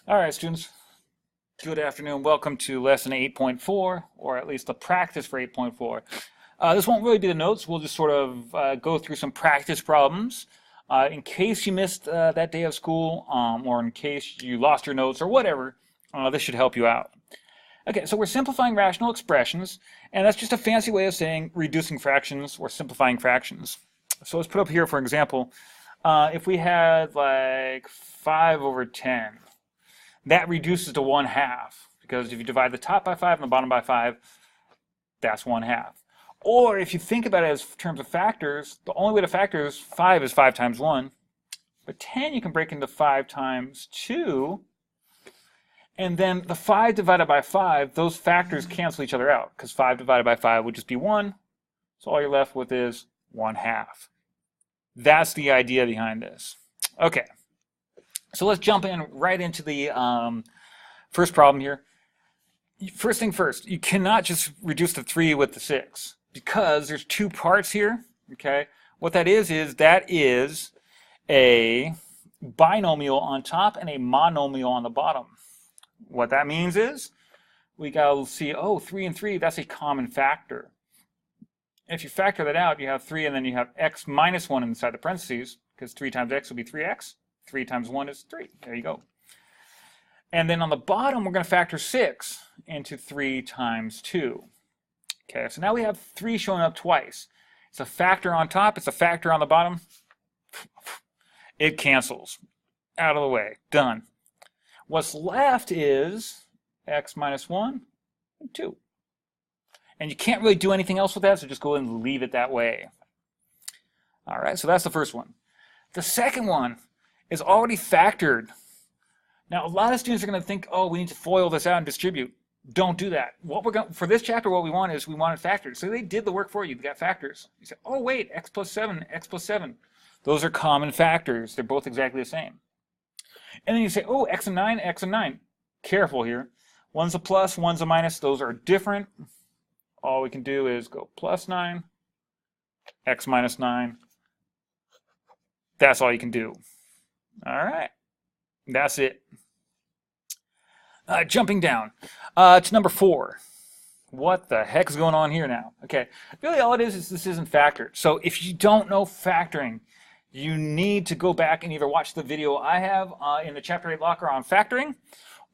All right, students. Good afternoon. Welcome to lesson 8.4, or at least the practice for 8.4. This won't really be the notes. We'll just sort of go through some practice problems. In case you missed that day of school, or in case you lost your notes or whatever, this should help you out. Okay, so we're simplifying rational expressions, and that's just a fancy way of saying reducing fractions or simplifying fractions. So let's put up here, for example, if we had like 5 over 10, that reduces to 1/2, because if you divide the top by 5 and the bottom by 5, that's 1/2. Or if you think about it as terms of factors, the only way to factor is 5 times 1, but 10 you can break into 5 times 2, and then the 5 divided by 5, those factors cancel each other out, because 5 divided by 5 would just be 1, so all you're left with is 1/2. That's the idea behind this. Okay. So let's jump in right into the first problem here. First thing first, you cannot just reduce the 3 with the 6 because there's two parts here. Okay, what that is a binomial on top and a monomial on the bottom. What that means is we gotta see, oh, 3 and 3, that's a common factor. If you factor that out, you have 3 and then you have x minus 1 inside the parentheses, because 3 times x will be 3x. 3 times 1 is 3. There you go. And then on the bottom, we're going to factor 6 into 3 times 2. Okay, so now we have 3 showing up twice. It's a factor on top. It's a factor on the bottom. It cancels. Out of the way. Done. What's left is x minus 1 and 2. And you can't really do anything else with that, so just go ahead and leave it that way. All right, so that's the first one. The second one is already factored. Now, a lot of students are going to think, oh, we need to FOIL this out and distribute. Don't do that. For this chapter, what we want is we want it factored. So they did the work for you. They got factors. You say, oh, wait, x plus 7, x plus 7. Those are common factors. They're both exactly the same. And then you say, oh, x and 9, x and 9. Careful here. One's a plus, one's a minus. Those are different. All we can do is go plus 9, x minus 9. That's all you can do. All right, that's it. Jumping down to number 4. What the heck is going on here now? Okay, really all it is this isn't factored. So if you don't know factoring, you need to go back and either watch the video I have in the Chapter 8 locker on factoring,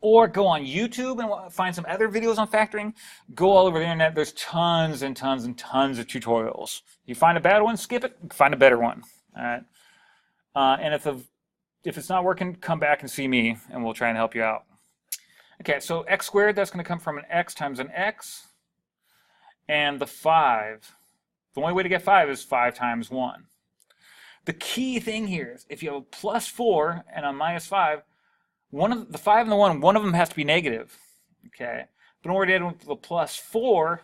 or go on YouTube and find some other videos on factoring. Go all over the internet. There's tons and tons and tons of tutorials. You find a bad one, skip it, find a better one. All right. And if it's not working, come back and see me, and we'll try and help you out. Okay, so x squared, that's going to come from an x times an x. And the 5, the only way to get 5 is 5 times 1. The key thing here is if you have a plus 4 and a minus 5, the 5 and the 1, one of them has to be negative. Okay, but in order to get the plus 4,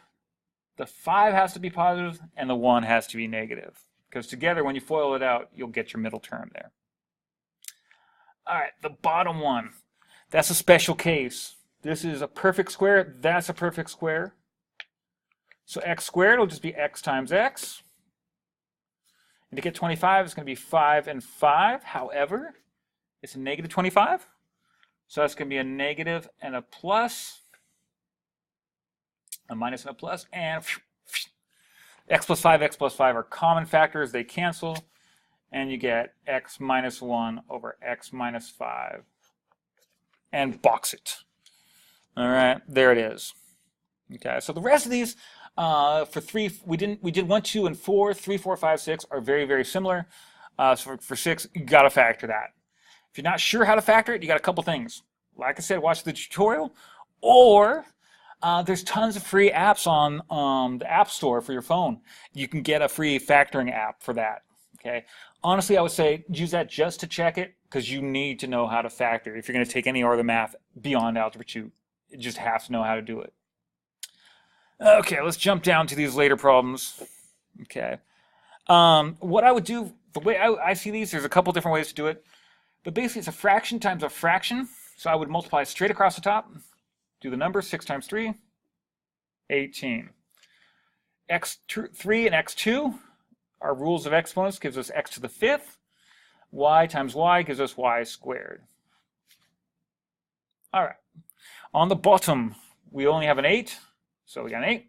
the 5 has to be positive and the 1 has to be negative. Because together, when you FOIL it out, you'll get your middle term there. All right, the bottom one. That's a special case. This is a perfect square. That's a perfect square. So x squared will just be x times x. And to get 25, it's going to be 5 and 5. However, it's a negative 25. So that's going to be a negative and a plus, a minus and a plus, and x plus 5 are common factors. They cancel, and you get x minus 1 over x minus 5. And box it. All right, there it is. Okay, so the rest of these, for 3, we did 1, 2, and 4. 3, 4, 5, 6 are very, very similar. So for 6, you got to factor that. If you're not sure how to factor it, you got a couple things. Like I said, watch the tutorial, or there's tons of free apps on the App Store for your phone. You can get a free factoring app for that. Okay. Honestly, I would say use that just to check it, because you need to know how to factor if you're going to take any other math beyond Algebra 2. You just have to know how to do it. Okay, let's jump down to these later problems. Okay. What I would do, the way I see these, there's a couple different ways to do it. But basically, it's a fraction times a fraction. So I would multiply straight across the top. Do the number, 6 times 3, 18. x3 and x2 are rules of exponents, gives us x to the 5th. Y times y gives us y squared. All right. On the bottom, we only have an 8, so we got an 8.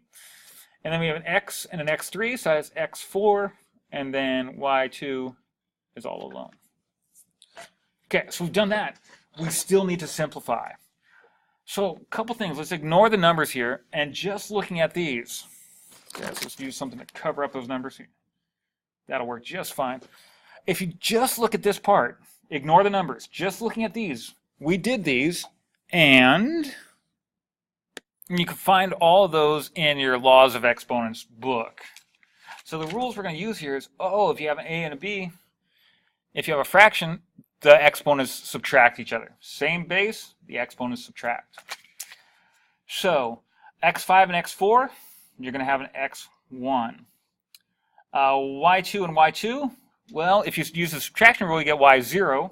And then we have an x and an x3, so that's x4, and then y2 is all alone. Okay, so we've done that. We still need to simplify. So a couple things. Let's ignore the numbers here, and just looking at these. Okay, so let's use something to cover up those numbers here. That'll work just fine. If you just look at this part, ignore the numbers, just looking at these, we did these, and you can find all of those in your Laws of Exponents book. So the rules we're going to use here is, if you have an a and a b, if you have a fraction, the exponents subtract each other. Same base, the exponents subtract. So x5 and x4, you're going to have an x1. Y2 and y2, well, if you use the subtraction rule, you get y0,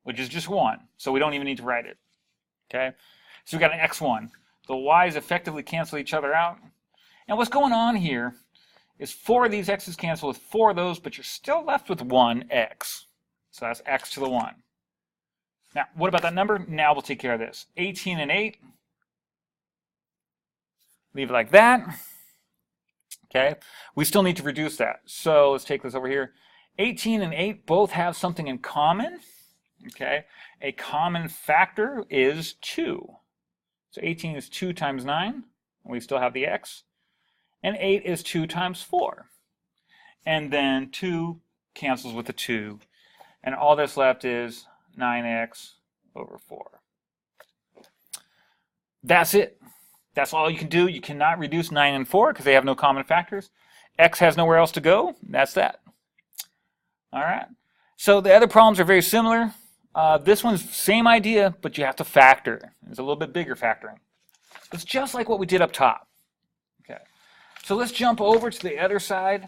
which is just 1. So we don't even need to write it. Okay? So we got an x1. The y's effectively cancel each other out. And what's going on here is 4 of these x's cancel with 4 of those, but you're still left with 1x. So that's x to the 1. Now, what about that number? Now we'll take care of this. 18 and 8. Leave it like that. Okay. We still need to reduce that. So let's take this over here. 18 and 8 both have something in common. Okay. A common factor is 2. So 18 is 2 times 9. And we still have the x. And 8 is 2 times 4. And then 2 cancels with the 2. And all that's left is 9x over 4. That's it. That's all you can do. You cannot reduce 9 and 4 because they have no common factors. X has nowhere else to go. That's that. All right. So the other problems are very similar. This one's same idea, but you have to factor. It's a little bit bigger factoring. It's just like what we did up top. Okay. So let's jump over to the other side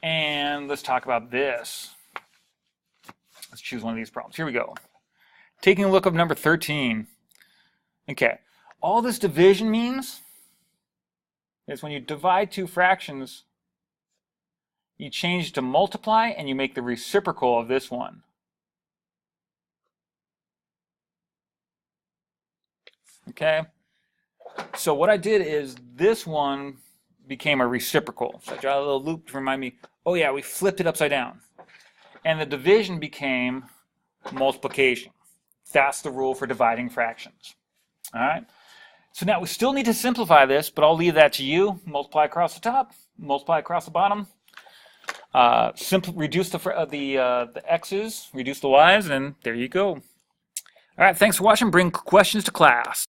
and let's talk about this. Let's choose one of these problems. Here we go. Taking a look at number 13. Okay. All this division means is when you divide two fractions, you change to multiply and you make the reciprocal of this one. Okay? So what I did is this one became a reciprocal. So I draw a little loop to remind me, oh yeah, we flipped it upside down. And the division became multiplication. That's the rule for dividing fractions. All right? So now we still need to simplify this, but I'll leave that to you. Multiply across the top, multiply across the bottom. Reduce the x's, reduce the y's, and there you go. All right, thanks for watching. Bring questions to class.